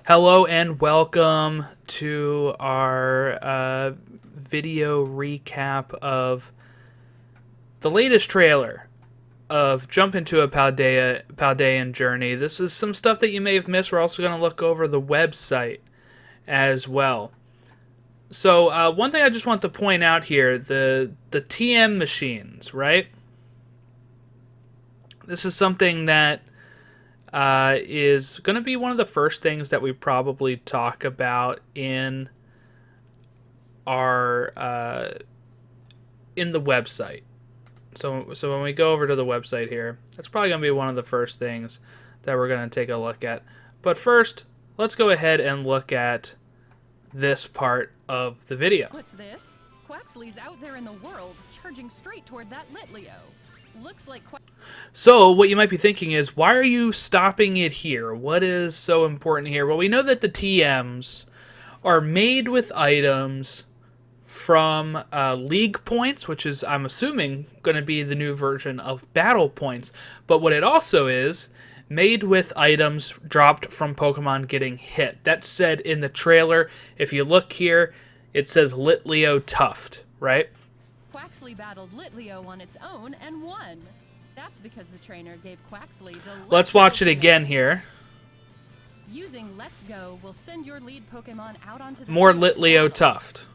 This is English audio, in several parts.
Hello and welcome to our video recap of the latest trailer of Jump Into a Paldean Journey. This is some stuff that you may have missed. We're also going to look over the website as well. So one thing I just want to point out here, the TM machines, right? This is something that is going to be one of the first things that we probably talk about in our in the website. So when we go over to the website here, that's probably going to be one of the first things that we're going to take a look at. But first, let's go ahead and look at this part of the video. What's this? Quaxly's out there in the world, charging straight toward that Litleo. Looks like So what you might be thinking is, why are you stopping it here? What is so important here? Well, we know that the TMs are made with items from League Points, which is, I'm assuming, going to be the new version of Battle Points. But what it also is, made with items dropped from Pokemon getting hit. That's said in the trailer. If you look here, it says Litleo Tuft, right? Quaxly battled Litleo on its own and won. That's because the trainer gave Quaxly the Let's watch it again here. Using Let's Go will send your lead Pokemon out onto the More field to Litleo battle. Tuft.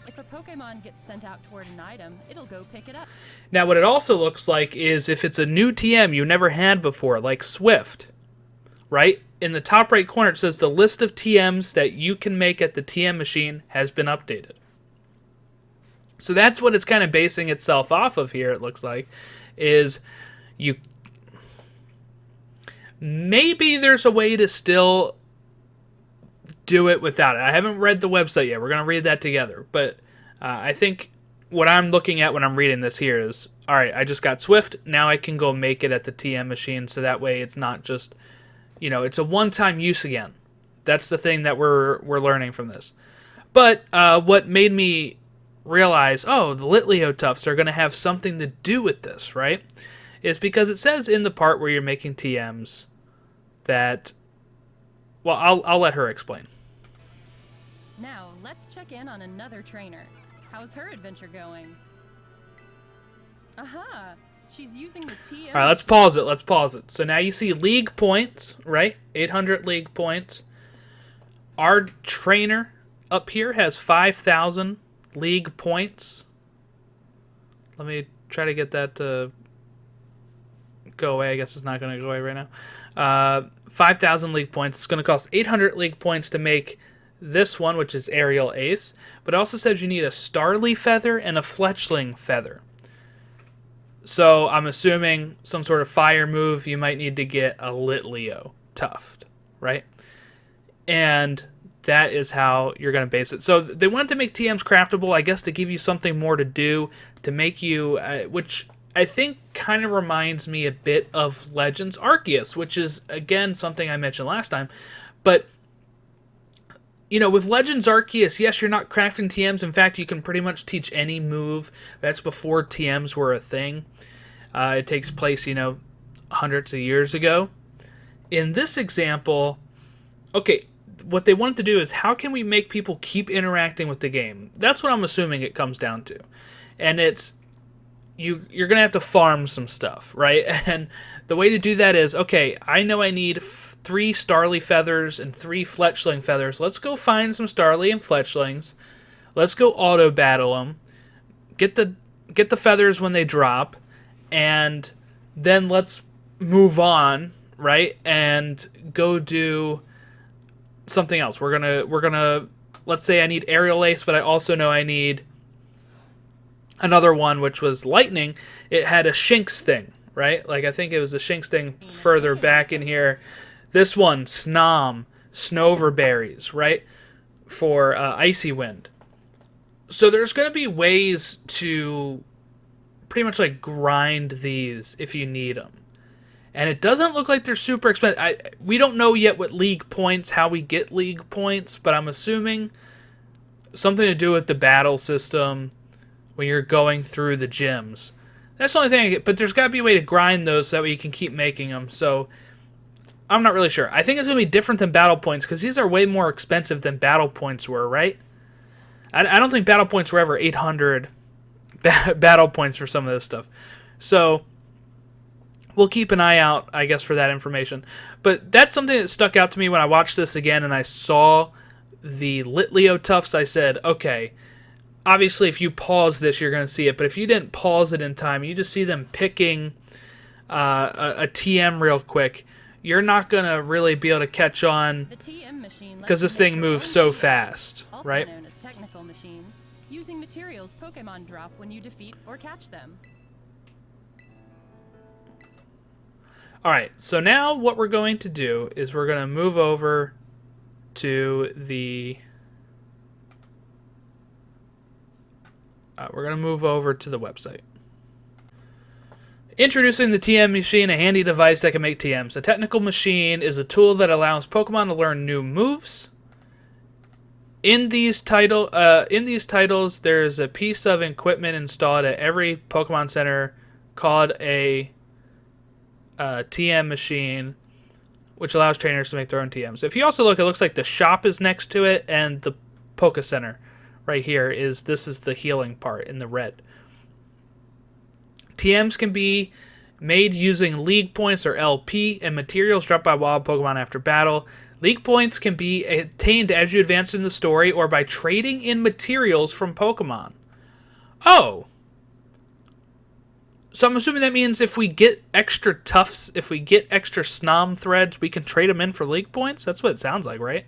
If a Pokemon gets sent out toward an item, it'll go pick it up. Now, what it also looks like is if it's a new TM you never had before, like Swift, right? In the top right corner, it says the list of TMs that you can make at the TM machine has been updated. So that's what it's kind of basing itself off of here, it looks like, is you... Maybe there's a way to still do it without it. I haven't read the website yet. We're going to read that together. But I think what I'm looking at when I'm reading this here is, all right, I just got Swift. Now I can go make it at the TM machine. So that way it's not just, you know, it's a one-time use again. That's the thing that we're learning from this. But what made me realize, oh, the Litleo Tufts are going to have something to do with this, right? Is because it says in the part where you're making TMs that, well, I'll let her explain. Now, let's check in on another trainer. How's her adventure going? Aha! She's using the TM... All right, let's pause it. So now you see League Points, right? 800 League Points. Our trainer up here has 5,000 League Points. Let me try to get that to go away. I guess it's not going to go away right now. 5,000 League Points. It's going to cost 800 League Points to make this one, which is Aerial Ace. But it also says you need a Starly Feather and a Fletchling Feather. So I'm assuming some sort of fire move, you might need to get a Litleo Tuft, right? And that is how you're going to base it. So they wanted to make TMs craftable, I guess, to give you something more to do, to make you, which I think kind of reminds me a bit of Legends Arceus, which is, again, something I mentioned last time. But, you know, with Legends Arceus, yes, you're not crafting TMs. In fact, you can pretty much teach any move. That's before TMs were a thing. It takes place, you know, hundreds of years ago. In this example, okay, what they wanted to do is how can we make people keep interacting with the game? That's what I'm assuming it comes down to. And it's, you're going to have to farm some stuff, right? And the way to do that is, okay, I know I need 3 Starly Feathers and 3 Fletchling Feathers. Let's go find some Starly and Fletchlings. Let's go auto battle them. Get the feathers when they drop, and then let's move on, right? And go do something else. We're gonna let's say I need Aerial Ace, but I also know I need another one, which was Lightning. It had a Shinx thing, right? Like I think it was a Shinx thing further back in here. This one, Snom, Snoverberries, right? For Icy Wind. So there's going to be ways to pretty much like grind these if you need them. And it doesn't look like they're super expensive. We don't know yet what League Points, how we get League Points, but I'm assuming something to do with the battle system when you're going through the gyms. That's the only thing I get, but there's got to be a way to grind those so that way you can keep making them. So I'm not really sure. I think it's going to be different than battle points because these are way more expensive than battle points were, right? I don't think battle points were ever 800 battle points for some of this stuff. So we'll keep an eye out, I guess, for that information. But that's something that stuck out to me when I watched this again and I saw the Litleo Tufts. I said, okay, obviously if you pause this, you're going to see it. But if you didn't pause it in time, you just see them picking a TM real quick, you're not going to really be able to catch on because this thing moves so fast, right? Also known as technical machines, using materials Pokemon drop when you defeat or catch them. Alright, so now what we're going to do is we're going to move over to the... website. Introducing the TM Machine, a handy device that can make TMs. A technical machine is a tool that allows Pokemon to learn new moves. In these titles, there's a piece of equipment installed at every Pokemon Center called a TM machine, which allows trainers to make their own TMs. If you also look, it looks like the shop is next to it, and the Poké Center right here is the healing part in the red. TMs can be made using League Points or LP and materials dropped by wild Pokemon after battle. League Points can be attained as you advance in the story or by trading in materials from Pokemon. Oh! So I'm assuming that means if we get extra Tufts, if we get extra Snom threads, we can trade them in for League Points? That's what it sounds like, right?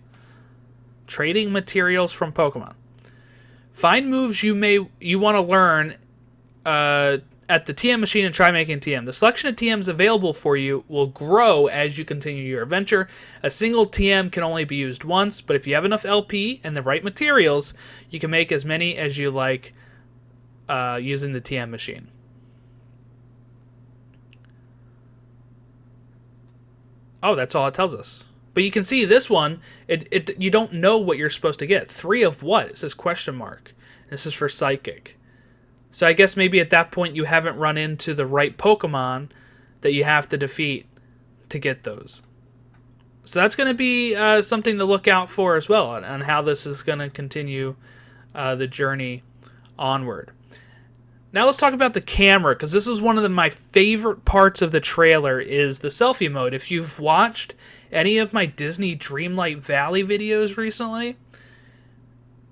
Trading materials from Pokemon. Find moves you want to learn at the TM machine and try making TM. The selection of TMs available for you will grow as you continue your adventure. A single TM can only be used once, but if you have enough LP and the right materials, you can make as many as you like using the TM machine. Oh, that's all it tells us. But you can see this one, you don't know what you're supposed to get. 3 of what? It says question mark. This is for Psychic. So I guess maybe at that point you haven't run into the right Pokemon that you have to defeat to get those. So that's going to be something to look out for as well on how this is going to continue the journey onward. Now let's talk about the camera, because this is one of my favorite parts of the trailer is the selfie mode. If you've watched any of my Disney Dreamlight Valley videos recently,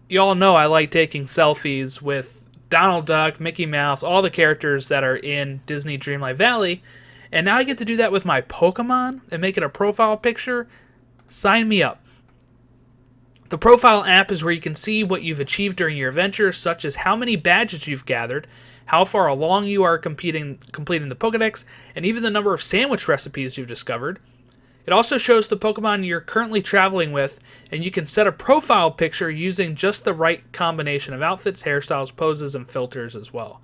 you all know I like taking selfies with Donald Duck, Mickey Mouse, all the characters that are in Disney Dreamlight Valley. And now I get to do that with my Pokemon and make it a profile picture. Sign me up. The Profile app is where you can see what you've achieved during your adventure, such as how many badges you've gathered, how far along you are completing the Pokedex, and even the number of sandwich recipes you've discovered. It also shows the Pokemon you're currently traveling with, and you can set a profile picture using just the right combination of outfits, hairstyles, poses, and filters as well.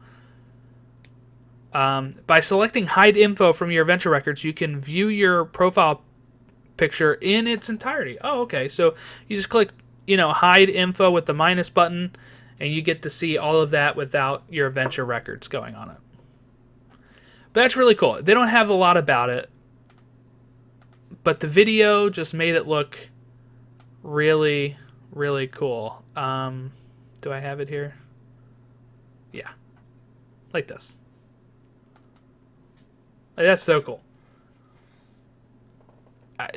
By selecting Hide Info from your adventure records, you can view your profile picture in its entirety. Oh, okay. So you just click, Hide Info with the minus button, and you get to see all of that without your adventure records going on it. But that's really cool. They don't have a lot about it, but the video just made it look really, really cool. Do I have it here? Yeah. Like this. That's so cool.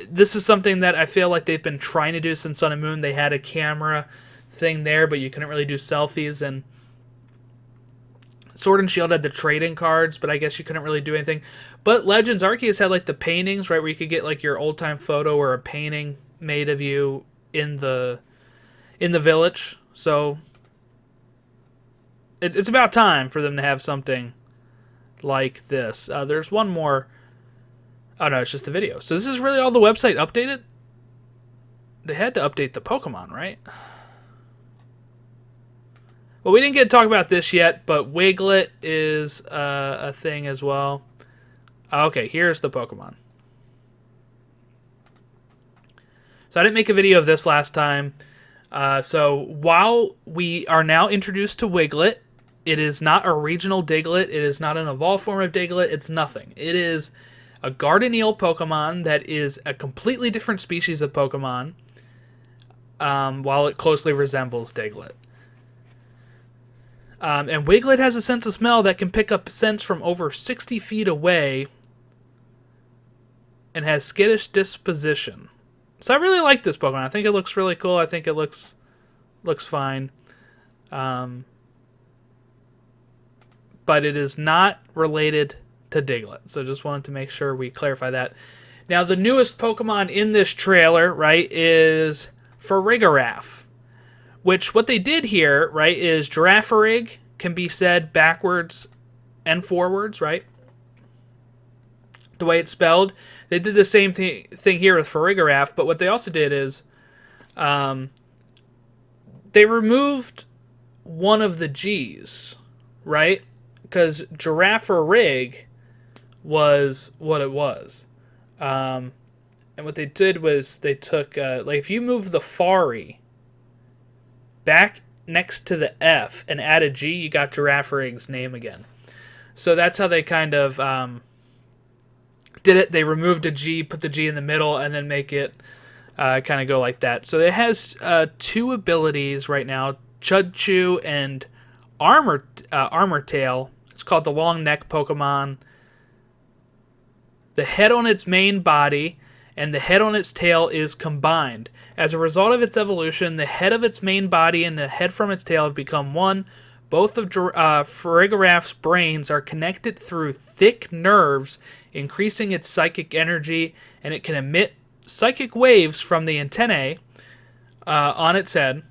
This is something that I feel like they've been trying to do since Sun and Moon. They had a camera thing there, but you couldn't really do selfies. And Sword and Shield had the trading cards, but I guess you couldn't really do anything. But Legends Arceus had like the paintings, right, where you could get like your old time photo or a painting made of you in the village. So it's about time for them to have something like this. There's one more. Oh no, it's just the video. So this is really all the website updated? They had to update the Pokemon, right? Well, we didn't get to talk about this yet, but Wiglet is a thing as well. Okay, here's the Pokemon. So I didn't make a video of this last time. So while we are now introduced to Wiglet, it is not a regional Diglett. It is not an evolved form of Diglett. It's nothing. It is a Gardeneal Pokemon that is a completely different species of Pokemon, while it closely resembles Diglett. And Wiglet has a sense of smell that can pick up scents from over 60 feet away and has skittish disposition. So I really like this Pokemon. I think it looks really cool. I think it looks fine. But it is not related to Diglett. So just wanted to make sure we clarify that. Now, the newest Pokemon in this trailer, right, is Farigiraf. Which, what they did here, right, is Girafforig can be said backwards and forwards, right? The way it's spelled. They did the same thing here with Farigiraf, but what they also did is they removed one of the G's, right? Because Girafforig was what it was. And what they did was they took, like, if you move the Fari back next to the F and add a G, you got Girafforig's name again. So that's how they kind of did it. They removed a G, put the G in the middle, and then make it kind of go like that. So it has two abilities right now, Chudchu and Armor Tail. It's called the Long Neck Pokemon. The head on its main body and the head on its tail is combined. As a result of its evolution, the head of its main body and the head from its tail have become one. Both of Farigiraf's brains are connected through thick nerves, increasing its psychic energy, and it can emit psychic waves from the antennae on its head.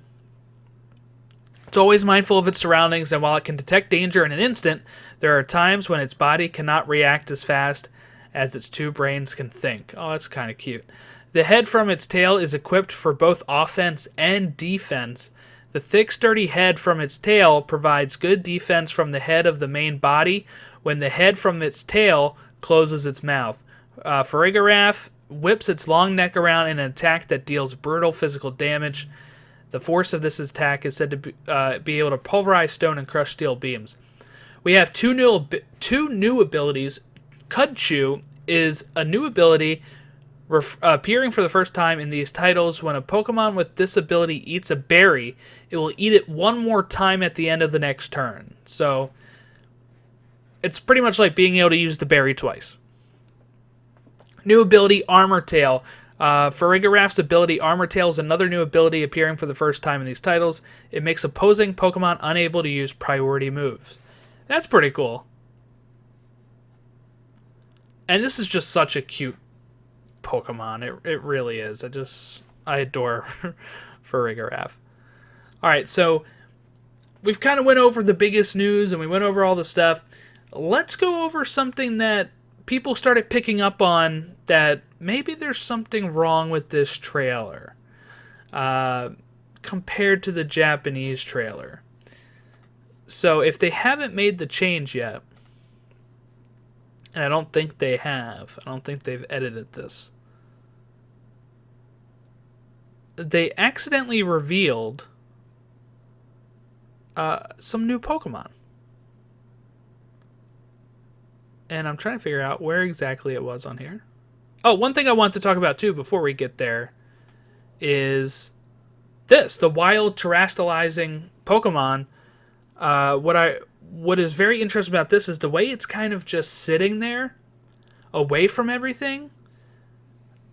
It's always mindful of its surroundings, and while it can detect danger in an instant, there are times when its body cannot react as fast as its two brains can think. Oh, that's kind of cute. The head from its tail is equipped for both offense and defense. The thick, sturdy head from its tail provides good defense from the head of the main body when the head from its tail closes its mouth. Farigiraf whips its long neck around in an attack that deals brutal physical damage. The force of this attack is said to be able to pulverize stone and crush steel beams. We have two new abilities. Chudchu is a new ability appearing for the first time in these titles. When a Pokemon with this ability eats a berry, it will eat it one more time at the end of the next turn. So it's pretty much like being able to use the berry twice. New ability, Armor Tail. Farigiraf's ability, Armor Tail, is another new ability appearing for the first time in these titles. It makes opposing Pokemon unable to use priority moves. That's pretty cool. And this is just such a cute Pokemon. It really is. I adore Farigiraf. Alright, so we've kind of went over the biggest news and we went over all the stuff. Let's go over something that people started picking up on, that maybe there's something wrong with this trailer compared to the Japanese trailer. So if they haven't made the change yet, and I don't think they have. I don't think they've edited this. They accidentally revealed some new Pokemon. And I'm trying to figure out where exactly it was on here. Oh, one thing I want to talk about too before we get there is this, the wild terastallizing Pokemon. What is very interesting about this is the way it's kind of just sitting there away from everything.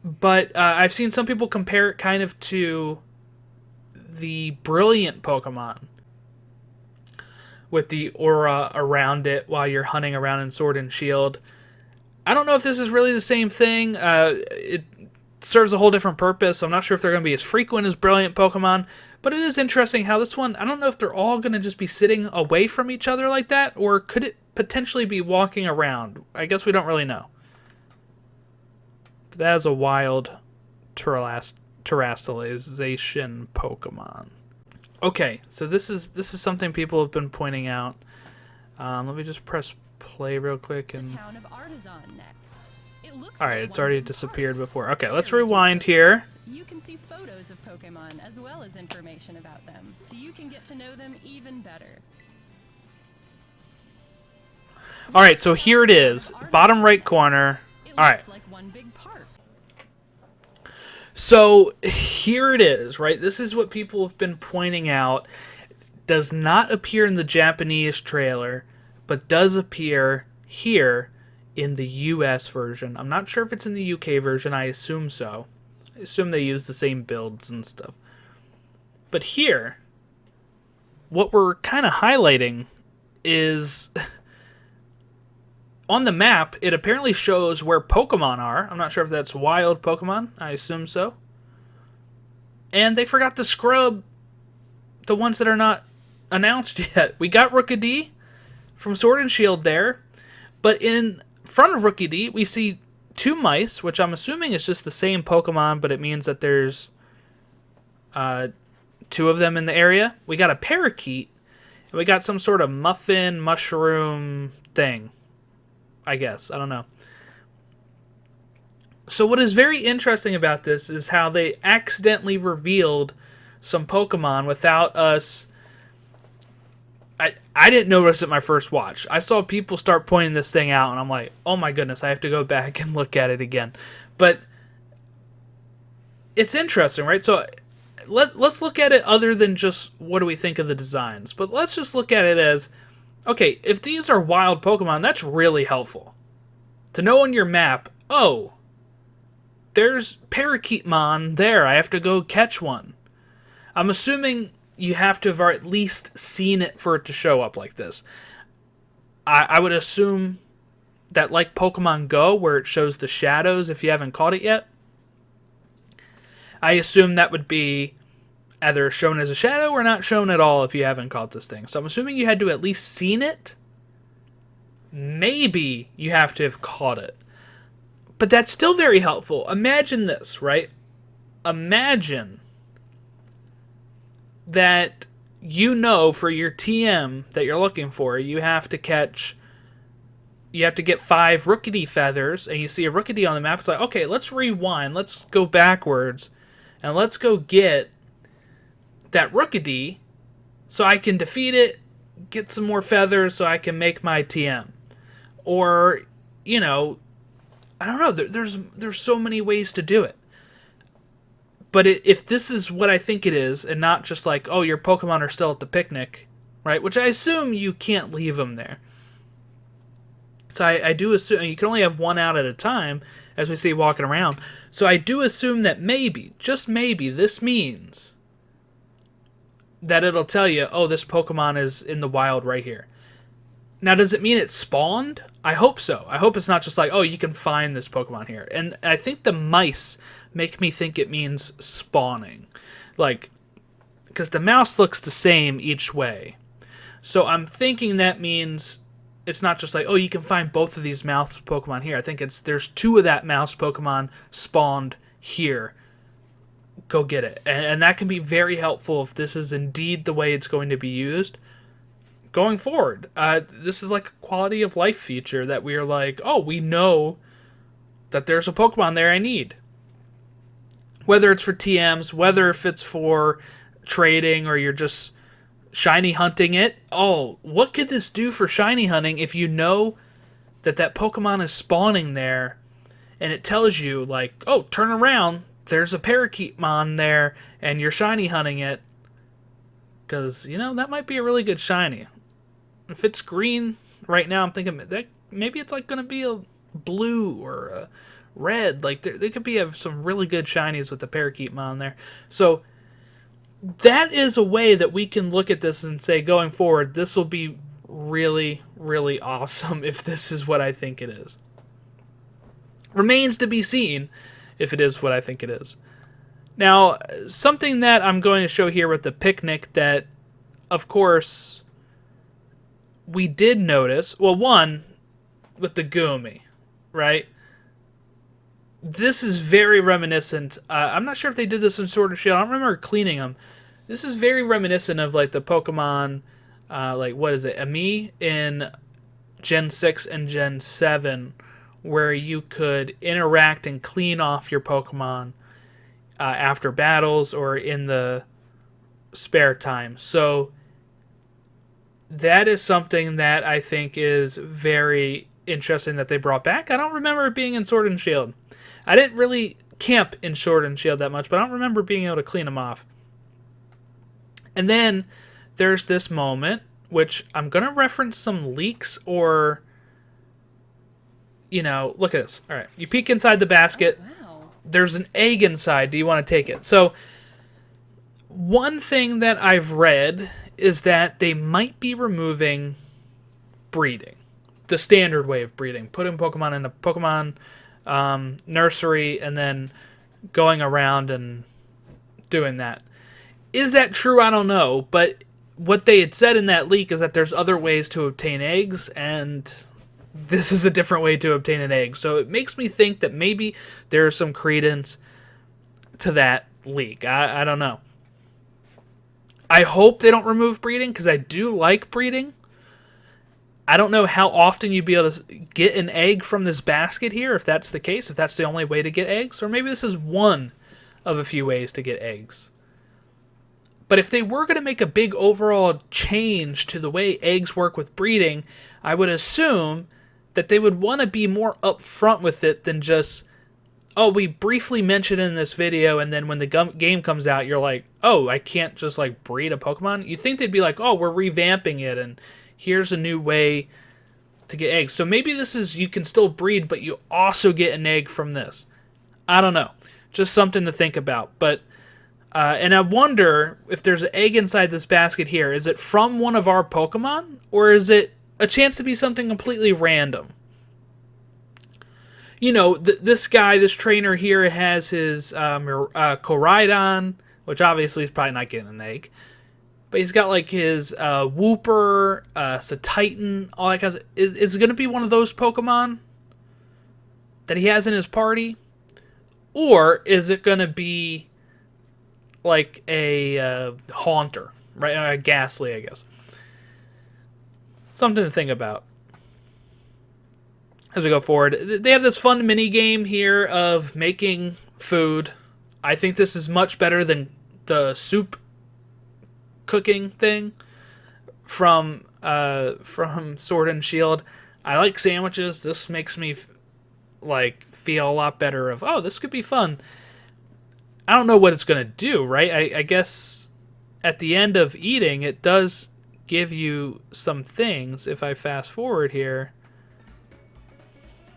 But I've seen some people compare it kind of to the Brilliant Pokemon with the aura around it while you're hunting around in Sword and Shield. I don't know if this is really the same thing. It serves a whole different purpose. I'm not sure if they're going to be as frequent as Brilliant Pokemon. But it is interesting how this one, I don't know if they're all going to just be sitting away from each other like that, or could it potentially be walking around? I guess we don't really know. But that is a wild terastallization Pokemon. Okay, so this is something people have been pointing out. Let me just press play real quick. And town of Artisan next. It looks all right, like it's one already big disappeared park. before. Okay, let's rewind here. You can see photos of Pokemon as well as information about them, so you can get to know them even better. All right, so here it is, bottom right corner. All right. looks like one big park. So here it is, right? This is what people have been pointing out. Does not appear in the Japanese trailer, but does appear here in the US version. I'm not sure if it's in the UK version. I assume so. I assume they use the same builds and stuff. But here, what we're kind of highlighting is on the map, it apparently shows where Pokemon are. I'm not sure if that's wild Pokemon. I assume so. And they forgot to scrub the ones that are not announced yet. We got Rookidee from Sword and Shield there. But in front of Rookidee, we see two mice, which I'm assuming is just the same Pokemon, but it means that there's two of them in the area. We got a parakeet, and we got some sort of muffin mushroom thing. I guess. I don't know. So what is very interesting about this is how they accidentally revealed some Pokemon without us. I didn't notice it my first watch. I saw people start pointing this thing out, and I'm like, oh my goodness, I have to go back and look at it again. But it's interesting, right? So let's look at it other than just what do we think of the designs. But let's just look at it as, okay, if these are wild Pokemon, that's really helpful. To know on your map, oh, there's Parakeetmon there. I have to go catch one. I'm assuming you have to have at least seen it for it to show up like this. I would assume that like Pokemon Go, where it shows the shadows if you haven't caught it yet, I assume that would be either shown as a shadow or not shown at all if you haven't caught this thing. So I'm assuming you had to at least seen it. Maybe you have to have caught it. But that's still very helpful. Imagine this, right? Imagine that you know for your TM that you're looking for, you have to get 5 Rookidee feathers, and you see a Rookidee on the map. It's like, okay, let's rewind. Let's go backwards, and let's go get that Rookidee so I can defeat it, get some more feathers so I can make my TM. Or, you know, I don't know. There's so many ways to do it. But if this is what I think it is, and not just like, oh, your Pokemon are still at the picnic, right? Which I assume you can't leave them there. So I do assume you can only have one out at a time, as we see walking around. So I do assume that maybe, just maybe, this means that it'll tell you, oh, this Pokemon is in the wild right here. Now, does it mean it spawned? I hope so. I hope it's not just like, oh, you can find this Pokemon here. And I think the mice make me think it means spawning. Like, because the mouse looks the same each way. So I'm thinking that means it's not just like, oh, you can find both of these mouse Pokemon here. I think there's 2 of that mouse Pokemon spawned here. Go get it. And that can be very helpful if this is indeed the way it's going to be used going forward. This is like a quality of life feature that we are like, oh, we know that there's a Pokemon there I need. Whether it's for TMs, whether if it's for trading or you're just shiny hunting it. Oh, what could this do for shiny hunting if you know that Pokemon is spawning there and it tells you like, oh, turn around, there's a Parakeetmon there and you're shiny hunting it. Because, you know, that might be a really good shiny. If it's green right now, I'm thinking that maybe it's like going to be a blue or a red. Like there could be some really good shinies with the Parakeetmon there. So that is a way that we can look at this and say, going forward, this will be really, really awesome if this is what I think it is. Remains to be seen if it is what I think it is. Now, something that I'm going to show here with the picnic that, of course, we did notice. Well, one, with the Goomy, right? This is very reminiscent. I'm not sure if they did this in Sword and Shield. I don't remember cleaning them. This is very reminiscent of like the Pokemon, like what is it, Ami in Gen 6 and Gen 7, where you could interact and clean off your Pokemon after battles or in the spare time. So that is something that I think is very interesting that they brought back. I don't remember it being in Sword and Shield. I didn't really camp in Sword and Shield that much, but I don't remember being able to clean them off. And then there's this moment, which I'm going to reference some leaks or, you know, look at this. All right, you peek inside the basket. Oh, wow. There's an egg inside. Do you want to take it? So one thing that I've read is that they might be removing breeding, the standard way of breeding, putting Pokemon in a Pokemon nursery and then going around and doing that. Is that true? I don't know, but what they had said in that leak is that there's other ways to obtain eggs, and this is a different way to obtain an egg. So it makes me think that maybe there's some credence to that leak. I don't know. I hope they don't remove breeding, because I do like breeding. I don't know how often you'd be able to get an egg from this basket here, if that's the case, if that's the only way to get eggs. Or maybe this is one of a few ways to get eggs. But if they were going to make a big overall change to the way eggs work with breeding, I would assume that they would want to be more upfront with it than just, oh, we briefly mentioned in this video, and then when the game comes out, you're like, oh, I can't just like breed a Pokemon. You think they'd be like, oh, we're revamping it, and here's a new way to get eggs. So maybe this is, you can still breed, but you also get an egg from this. I don't know. Just something to think about. But and I wonder if there's an egg inside this basket here. Is it from one of our Pokemon? Or is it a chance to be something completely random? You know, this guy, this trainer here has his Koraidon, which obviously is probably not getting an egg. But he's got like his Wooper, Satitan, all that kind of stuff. Is it going to be one of those Pokemon that he has in his party? Or is it going to be like a Haunter, right? A Ghastly, I guess. Something to think about as we go forward. They have this fun mini game here of making food. I think this is much better than the soup cooking thing from Sword and Shield. I like sandwiches. This makes me like feel a lot better of, oh, this could be fun. I don't know what it's going to do, right? I guess at the end of eating, it does give you some things. If I fast forward here,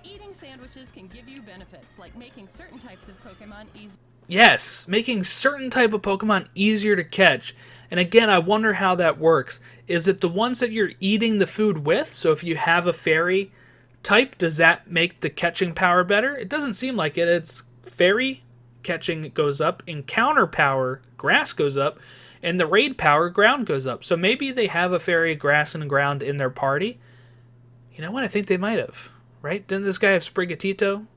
Eating sandwiches can give you benefits, like making certain types of Pokemon easier. yes, making certain type of Pokemon easier to catch. And again, I wonder how that works. Is it the ones that you're eating the food with? So if you have a fairy type, does that make the catching power better? It doesn't seem like it. It's fairy catching goes up, encounter power, grass goes up, and the raid power, ground goes up. So maybe they have a fairy, grass, and ground in their party. You know what? I think they might have, right? Didn't this guy have Sprigatito,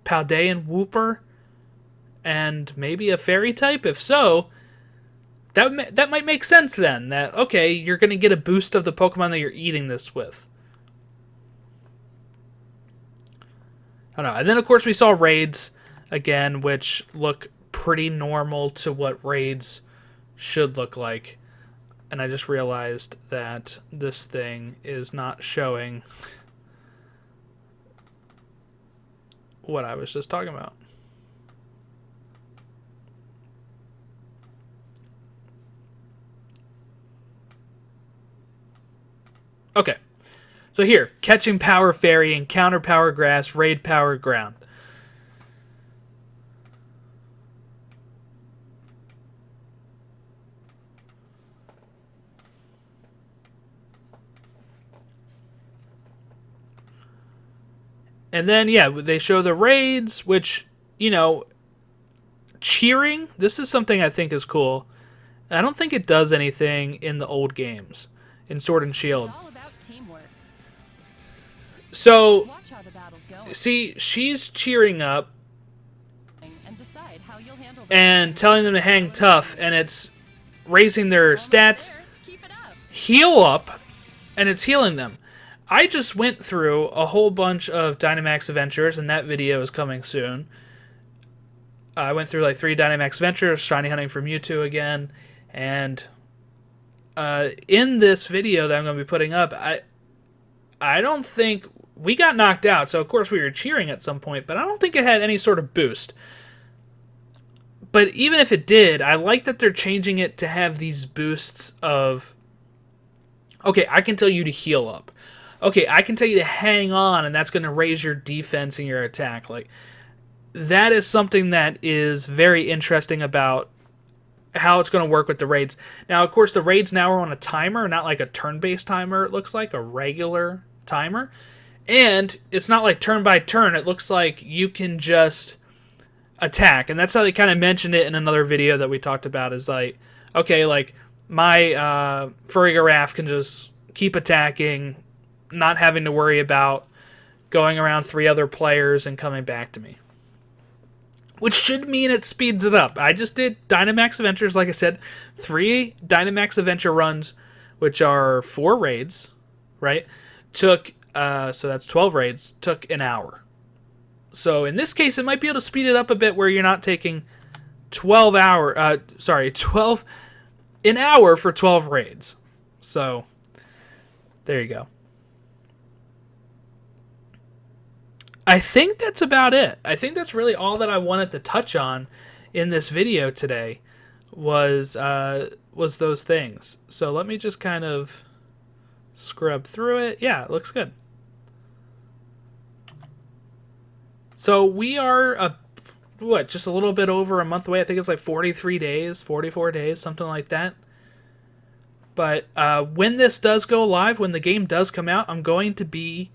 Paldean, Wooper, and maybe a fairy type? If so, that might make sense then. That, okay, you're going to get a boost of the Pokemon that you're eating this with. I don't know. And then, of course, we saw raids again, which look pretty normal to what raids should look like. And I just realized that this thing is not showing what I was just talking about. Okay. So here, catching power fairy, encounter power grass, raid power ground. And then, yeah, they show the raids, which, you know, cheering. This is something I think is cool. I don't think it does anything in the old games, in Sword and Shield. It's all about teamwork. So, Watch how the battle's going see, she's cheering up and decide how you'll handle them. and telling them to hang tough, and it's raising their Almost stats, there. Keep it up. heal up, and it's healing them. I just went through a whole bunch of Dynamax Adventures, and that video is coming soon. I went through like 3 Dynamax Adventures, shiny hunting for Mewtwo again, and in this video that I'm going to be putting up, I don't think we got knocked out, so of course we were cheering at some point, but I don't think it had any sort of boost. But even if it did, I like that they're changing it to have these boosts of, okay, I can tell you to heal up. Okay, I can tell you to hang on, and that's going to raise your defense and your attack. Like, that is something that is very interesting about how it's going to work with the raids. Now, of course, the raids now are on a timer, not like a turn-based timer. It looks like a regular timer. And it's not like turn by turn. It looks like you can just attack. And that's how they kind of mentioned it in another video that we talked about, is like, okay, like, my furry giraffe can just keep attacking, not having to worry about going around 3 other players and coming back to me. Which should mean it speeds it up. I just did Dynamax Adventures, like I said, 3 Dynamax Adventure runs, which are 4 raids, right? Took, so that's 12 raids, took an hour. So in this case, it might be able to speed it up a bit where you're not taking 12 an hour for 12 raids. So there you go. I think that's about it. I think that's really all that I wanted to touch on in this video today was those things. So let me just kind of scrub through it. Yeah, it looks good. So we are just a little bit over a month away. I think it's like 43 days, 44 days, something like that. But when this does go live, when the game does come out, I'm going to be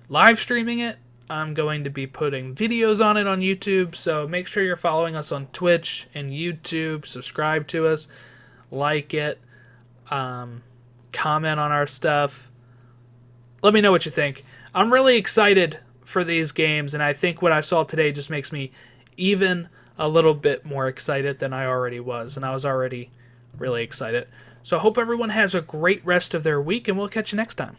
live streaming it. I'm going to be putting videos on it on YouTube, so make sure you're following us on Twitch and YouTube. Subscribe to us, like it, comment on our stuff. Let me know what you think. I'm really excited for these games, and I think what I saw today just makes me even a little bit more excited than I already was, and I was already really excited. So I hope everyone has a great rest of their week, and we'll catch you next time.